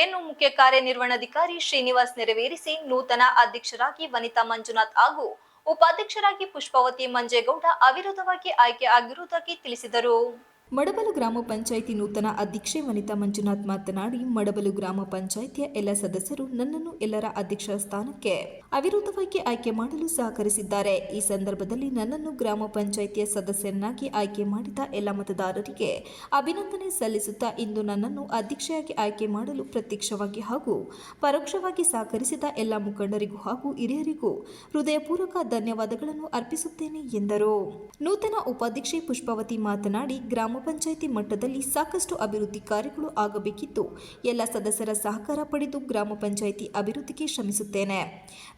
ಸಭೆಯನ್ನು ಮುಖ್ಯ ಕಾರ್ಯನಿರ್ವಹಣಾಧಿಕಾರಿ ಶ್ರೀನಿವಾಸ್ ನೆರವೇರಿಸಿ ನೂತನ ಅಧ್ಯಕ್ಷರಾಗಿ ವನಿತಾ ಮಂಜುನಾಥ್ ಹಾಗೂ ಉಪಾಧ್ಯಕ್ಷರಾಗಿ ಪುಷ್ಪಾವತಿ ಮಂಜೇಗೌಡ ಅವಿರೋಧವಾಗಿ ಆಯ್ಕೆ ಆಗಿರುವುದಾಗಿ ತಿಳಿಸಿದರು. ಮಡಬಲು ಗ್ರಾಮ ಪಂಚಾಯಿತಿ ನೂತನ ಅಧ್ಯಕ್ಷೆ ವನಿತಾ ಮಂಜುನಾಥ್ ಮಾತನಾಡಿ, ಮಡಬಲು ಗ್ರಾಮ ಪಂಚಾಯಿತಿಯ ಎಲ್ಲ ಸದಸ್ಯರು ನನ್ನನ್ನು ಎಲ್ಲರ ಅಧ್ಯಕ್ಷ ಸ್ಥಾನಕ್ಕೆ ಅವಿರೋಧವಾಗಿ ಆಯ್ಕೆ ಮಾಡಲು ಸಹಕರಿಸಿದ್ದಾರೆ. ಈ ಸಂದರ್ಭದಲ್ಲಿ ನನ್ನನ್ನು ಗ್ರಾಮ ಪಂಚಾಯಿತಿಯ ಸದಸ್ಯರನ್ನಾಗಿ ಆಯ್ಕೆ ಮಾಡಿದ ಎಲ್ಲ ಮತದಾರರಿಗೆ ಅಭಿನಂದನೆ ಸಲ್ಲಿಸುತ್ತಾ, ಇಂದು ನನ್ನನ್ನು ಅಧ್ಯಕ್ಷೆಯಾಗಿ ಆಯ್ಕೆ ಮಾಡಲು ಪ್ರತ್ಯಕ್ಷವಾಗಿ ಹಾಗೂ ಪರೋಕ್ಷವಾಗಿ ಸಹಕರಿಸಿದ ಎಲ್ಲ ಮುಖಂಡರಿಗೂ ಹಾಗೂ ಹಿರಿಯರಿಗೂ ಹೃದಯಪೂರ್ವಕ ಧನ್ಯವಾದಗಳನ್ನು ಅರ್ಪಿಸುತ್ತೇನೆ ಎಂದರು. ನೂತನ ಉಪಾಧ್ಯಕ್ಷೆ ಪುಷ್ಪಾವತಿ ಮಾತನಾಡಿ, ಗ್ರಾಮ ಪಂಚಾಯಿತಿ ಮಟ್ಟದಲ್ಲಿ ಸಾಕಷ್ಟು ಅಭಿವೃದ್ಧಿ ಕಾರ್ಯಗಳು ಆಗಬೇಕಿದ್ದು, ಎಲ್ಲ ಸದಸ್ಯರ ಸಹಕಾರ ಪಡೆದು ಗ್ರಾಮ ಪಂಚಾಯಿತಿ ಅಭಿವೃದ್ಧಿಗೆ ಶ್ರಮಿಸುತ್ತೇನೆ.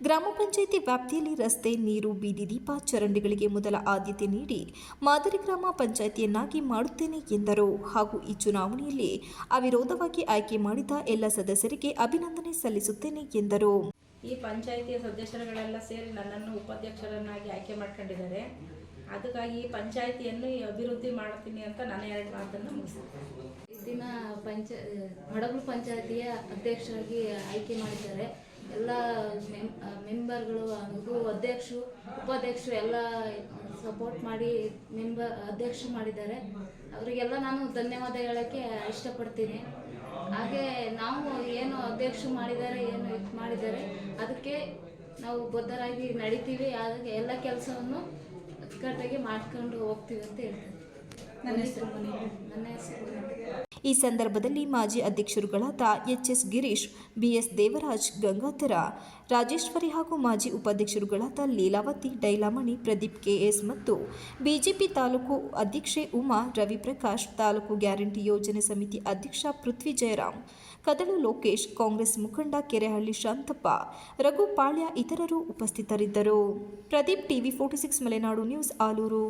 ಗ್ರಾಮ ಪಂಚಾಯಿತಿ ವ್ಯಾಪ್ತಿಯಲ್ಲಿ ರಸ್ತೆ, ನೀರು, ಬೀದಿ ದೀಪ, ಚರಂಡಿಗಳಿಗೆ ಮೊದಲ ಆದ್ಯತೆ ನೀಡಿ ಮಾದರಿ ಗ್ರಾಮ ಪಂಚಾಯಿತಿಯನ್ನಾಗಿ ಮಾಡುತ್ತೇನೆ ಎಂದರು. ಹಾಗೂ ಈ ಚುನಾವಣೆಯಲ್ಲಿ ಅವಿರೋಧವಾಗಿ ಆಯ್ಕೆ ಮಾಡಿದ ಎಲ್ಲ ಸದಸ್ಯರಿಗೆ ಅಭಿನಂದನೆ ಸಲ್ಲಿಸುತ್ತೇನೆ ಎಂದರು. ಈ ಪಂಚಾಯಿತಿಯ ಸದಸ್ಯರುಗಳೆಲ್ಲ ಸೇರಿ ನನ್ನನ್ನು ಉಪಾಧ್ಯಕ್ಷರನ್ನಾಗಿ ಆಯ್ಕೆ ಮಾಡ್ಕೊಂಡಿದ್ದಾರೆ. ಅದಕ್ಕಾಗಿ ಈ ಪಂಚಾಯಿತಿಯನ್ನು ಅಭಿವೃದ್ಧಿ ಮಾಡ್ತೀನಿ ಅಂತ ನಾನು 2 ಮಾತನ್ನು ಮುಗಿಸ್ತೀನಿ. ದಿನ ಮಡಬಲು ಪಂಚಾಯಿತಿಯ ಅಧ್ಯಕ್ಷರಾಗಿ ಆಯ್ಕೆ ಮಾಡಿದ್ದಾರೆ. ಎಲ್ಲ ಮೆಂಬರ್ಗಳು ಹಾಗೂ ಅಧ್ಯಕ್ಷರು, ಉಪಾಧ್ಯಕ್ಷರು ಎಲ್ಲ ಸಪೋರ್ಟ್ ಮಾಡಿ ಅಧ್ಯಕ್ಷ ಮಾಡಿದ್ದಾರೆ. ಅವರಿಗೆಲ್ಲ ನಾನು ಧನ್ಯವಾದ ಹೇಳೋಕ್ಕೆ ಇಷ್ಟಪಡ್ತೀನಿ. ಹಾಗೆ ನಾವು ಏನು ಅಧ್ಯಕ್ಷ ಮಾಡಿದ್ದಾರೆ, ಏನು ಇದು ಮಾಡಿದ್ದಾರೆ, ಅದಕ್ಕೆ ನಾವು ಬದ್ಧರಾಗಿ ನಡಿತೀವಿ. ಹಾಗೆ ಎಲ್ಲ ಕೆಲಸವನ್ನು ಅಚ್ಚುಕಟ್ಟಾಗಿ ಮಾಡ್ಕೊಂಡು ಹೋಗ್ತೀವಿ ಅಂತ ಹೇಳ್ತೀನಿ. ನನ್ನ ಹೆಸರು. ಈ ಸಂದರ್ಭದಲ್ಲಿ ಮಾಜಿ ಅಧ್ಯಕ್ಷರುಗಳಾದ ಎಚ್.ಎಸ್. ಗಿರೀಶ್, ಬಿ.ಎಸ್. ದೇವರಾಜ್, ಗಂಗಾಧರ, ರಾಜೇಶ್ವರಿ ಹಾಗೂ ಮಾಜಿ ಉಪಾಧ್ಯಕ್ಷರುಗಳಾದ ಲೀಲಾವತಿ, ಡೈಲಾಮಣಿ, ಪ್ರದೀಪ್ ಕೆ.ಎಸ್. ಮತ್ತು ಬಿಜೆಪಿ ತಾಲೂಕು ಅಧ್ಯಕ್ಷೆ ಉಮಾ, ರವಿಪ್ರಕಾಶ್, ತಾಲೂಕು ಗ್ಯಾರಂಟಿ ಯೋಜನೆ ಸಮಿತಿ ಅಧ್ಯಕ್ಷ ಪೃಥ್ವಿ ಜಯರಾಮ್, ಕದಳು ಲೋಕೇಶ್, ಕಾಂಗ್ರೆಸ್ ಮುಖಂಡ ಕೆರೆಹಳ್ಳಿ ಶಾಂತಪ್ಪ, ರಘು ಪಾಳ್ಯ ಇತರರು ಉಪಸ್ಥಿತರಿದ್ದರು. Pradeep, TV 46 Malenadu news, Aluru.